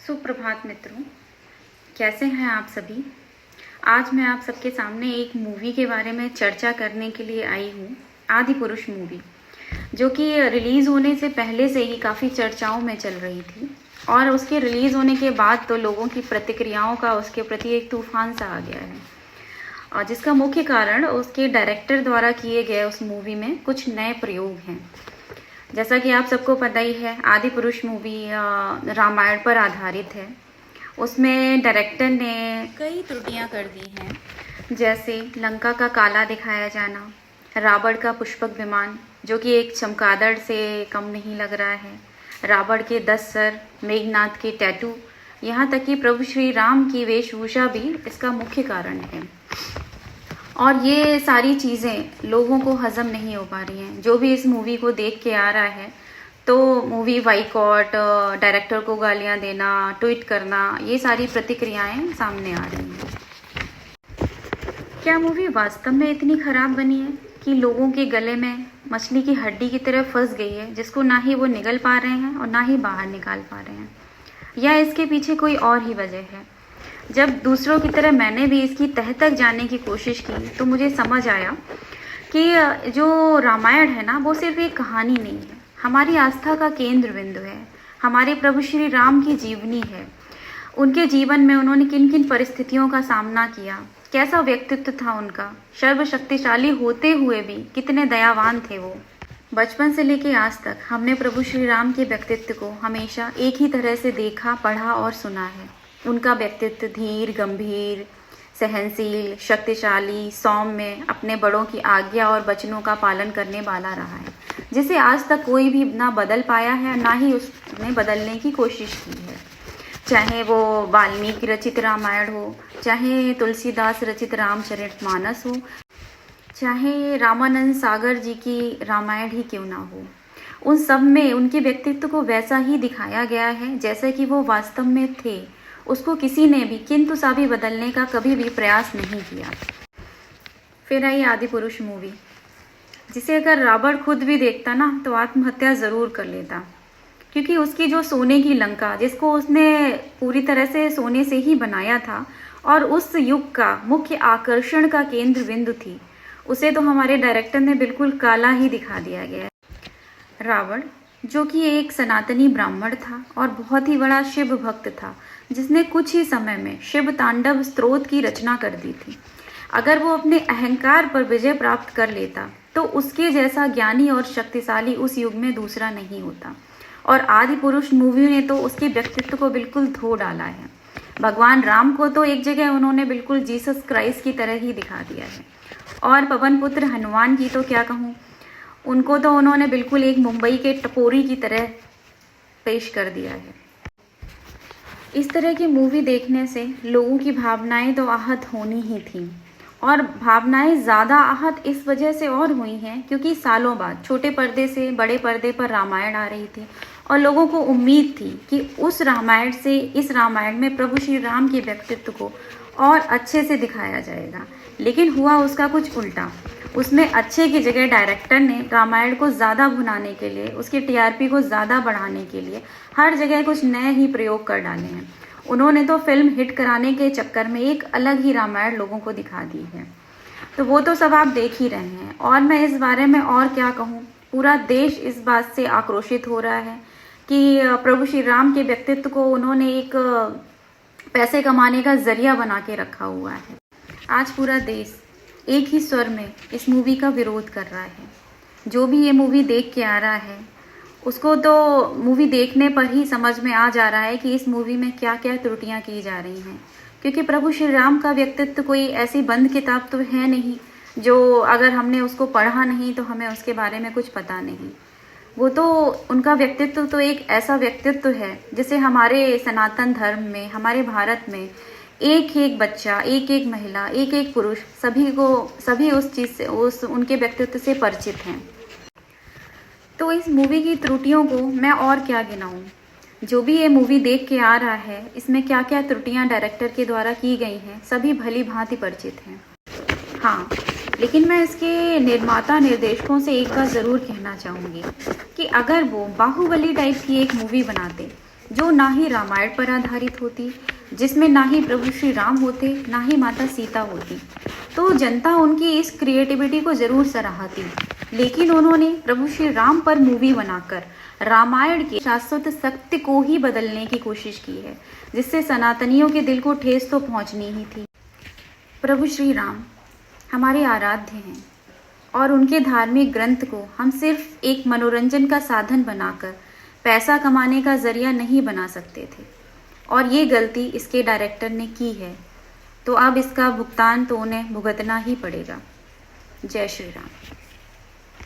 सुप्रभात मित्रों, कैसे हैं आप सभी। आज मैं आप सबके सामने एक मूवी के बारे में चर्चा करने के लिए आई हूँ। आदिपुरुष मूवी, जो कि रिलीज़ होने से पहले से ही काफ़ी चर्चाओं में चल रही थी और उसके रिलीज़ होने के बाद तो लोगों की प्रतिक्रियाओं का उसके प्रति एक तूफान सा आ गया है, और जिसका मुख्य कारण उसके डायरेक्टर द्वारा किए गए उस मूवी में कुछ नए प्रयोग हैं। जैसा कि आप सबको पता ही है, आदिपुरुष मूवी रामायण पर आधारित है। उसमें डायरेक्टर ने कई त्रुटियां कर दी हैं, जैसे लंका का काला दिखाया जाना, रावण का पुष्पक विमान जो कि एक चमगादड़ से कम नहीं लग रहा है, रावण के 10 सर, मेघनाथ के टैटू, यहाँ तक कि प्रभु श्री राम की वेशभूषा भी इसका मुख्य कारण है। और ये सारी चीज़ें लोगों को हजम नहीं हो पा रही हैं। जो भी इस मूवी को देख के आ रहा है तो मूवी बाइकॉट, डायरेक्टर को गालियां देना, ट्वीट करना, ये सारी प्रतिक्रियाएं सामने आ रही हैं। क्या मूवी वास्तव में इतनी ख़राब बनी है कि लोगों के गले में मछली की हड्डी की तरह फंस गई है, जिसको ना ही वो निगल पा रहे हैं और ना ही बाहर निकाल पा रहे हैं, या इसके पीछे कोई और ही वजह है। जब दूसरों की तरह मैंने भी इसकी तह तक जाने की कोशिश की तो मुझे समझ आया कि जो रामायण है ना, वो सिर्फ एक कहानी नहीं है, हमारी आस्था का केंद्र बिंदु है, हमारे प्रभु श्री राम की जीवनी है। उनके जीवन में उन्होंने किन किन परिस्थितियों का सामना किया, कैसा व्यक्तित्व था उनका, सर्वशक्तिशाली होते हुए भी कितने दयावान थे वो। बचपन से लेके आज तक हमने प्रभु श्री राम के व्यक्तित्व को हमेशा एक ही तरह से देखा, पढ़ा और सुना है। उनका व्यक्तित्व धीर, गंभीर, सहनशील, शक्तिशाली, सौम्य, अपने बड़ों की आज्ञा और वचनों का पालन करने वाला रहा है, जिसे आज तक कोई भी ना बदल पाया है, ना ही उसने बदलने की कोशिश की है। चाहे वो वाल्मीकि रचित रामायण हो, चाहे तुलसीदास रचित रामचरितमानस हो, चाहे रामानंद सागर जी की रामायण ही क्यों ना हो, उन सब में उनके व्यक्तित्व को वैसा ही दिखाया गया है जैसा कि वो वास्तव में थे। उसको किसी ने भी किंतु सा भी बदलने का कभी भी प्रयास नहीं किया। फिर आई आदिपुरुष मूवी, जिसे अगर रावण खुद भी देखता ना तो आत्महत्या ज़रूर कर लेता, क्योंकि उसकी जो सोने की लंका, जिसको उसने पूरी तरह से सोने से ही बनाया था और उस युग का मुख्य आकर्षण का केंद्र बिंदु थी, उसे तो हमारे डायरेक्टर ने बिल्कुल काला ही दिखा दिया गया है। रावण, जो कि एक सनातनी ब्राह्मण था और बहुत ही बड़ा शिव भक्त था, जिसने कुछ ही समय में शिव तांडव स्तोत्र की रचना कर दी थी। अगर वो अपने अहंकार पर विजय प्राप्त कर लेता तो उसके जैसा ज्ञानी और शक्तिशाली उस युग में दूसरा नहीं होता। और आदिपुरुष मूवी ने तो उसके व्यक्तित्व को बिल्कुल धो डाला है। भगवान राम को तो एक जगह उन्होंने बिल्कुल जीसस क्राइस्ट की तरह ही दिखा दिया है, और पवन पुत्र हनुमान की तो क्या कहूँ, उनको तो उन्होंने बिल्कुल एक मुंबई के टपोरी की तरह पेश कर दिया है। इस तरह की मूवी देखने से लोगों की भावनाएं तो आहत होनी ही थी, और भावनाएं ज़्यादा आहत इस वजह से और हुई हैं क्योंकि सालों बाद छोटे पर्दे से बड़े पर्दे पर रामायण आ रही थी और लोगों को उम्मीद थी कि उस रामायण से इस रामायण में प्रभु श्री राम के व्यक्तित्व को और अच्छे से दिखाया जाएगा। लेकिन हुआ उसका कुछ उल्टा। उसमें अच्छे की जगह डायरेक्टर ने रामायण को ज़्यादा भुनाने के लिए, उसकी टीआरपी को ज़्यादा बढ़ाने के लिए हर जगह कुछ नए ही प्रयोग कर डाले हैं। उन्होंने तो फिल्म हिट कराने के चक्कर में एक अलग ही रामायण लोगों को दिखा दी है। तो वो तो सब आप देख ही रहे हैं, और मैं इस बारे में और क्या कहूँ। पूरा देश इस बात से आक्रोशित हो रहा है कि प्रभु श्री राम के व्यक्तित्व को उन्होंने एक पैसे कमाने का जरिया बना के रखा हुआ है। आज पूरा देश एक ही स्वर में इस मूवी का विरोध कर रहा है। जो भी ये मूवी देख के आ रहा है उसको तो मूवी देखने पर ही समझ में आ जा रहा है कि इस मूवी में क्या क्या त्रुटियां की जा रही हैं, क्योंकि प्रभु श्री राम का व्यक्तित्व कोई ऐसी बंद किताब तो है नहीं जो अगर हमने उसको पढ़ा नहीं तो हमें उसके बारे में कुछ पता नहीं। वो तो उनका व्यक्तित्व तो एक ऐसा व्यक्तित्व है जिसे हमारे सनातन धर्म में, हमारे भारत में एक एक बच्चा, एक एक महिला, एक एक पुरुष, सभी उस चीज़ से, उस उनके व्यक्तित्व से परिचित हैं। तो इस मूवी की त्रुटियों को मैं और क्या गिनाऊं। जो भी ये मूवी देख के आ रहा है, इसमें क्या क्या त्रुटियां डायरेक्टर के द्वारा की गई हैं, सभी भली भांति परिचित हैं। हाँ, लेकिन मैं इसके निर्माता निर्देशकों से एक बात ज़रूर कहना चाहूँगी कि अगर वो बाहुबली टाइप की एक मूवी बनाते जो ना ही रामायण पर आधारित होती, जिसमें ना ही प्रभु श्री राम होते, ना ही माता सीता होती, तो जनता उनकी इस क्रिएटिविटी को ज़रूर सराहती। लेकिन उन्होंने प्रभु श्री राम पर मूवी बनाकर रामायण के शाश्वत सत्य को ही बदलने की कोशिश की है, जिससे सनातनियों के दिल को ठेस तो पहुंचनी ही थी। प्रभु श्री राम हमारे आराध्य हैं और उनके धार्मिक ग्रंथ को हम सिर्फ एक मनोरंजन का साधन बनाकर पैसा कमाने का जरिया नहीं बना सकते थे, और ये गलती इसके डायरेक्टर ने की है, तो अब इसका भुगतान तो उन्हें भुगतना ही पड़ेगा। जय श्री राम।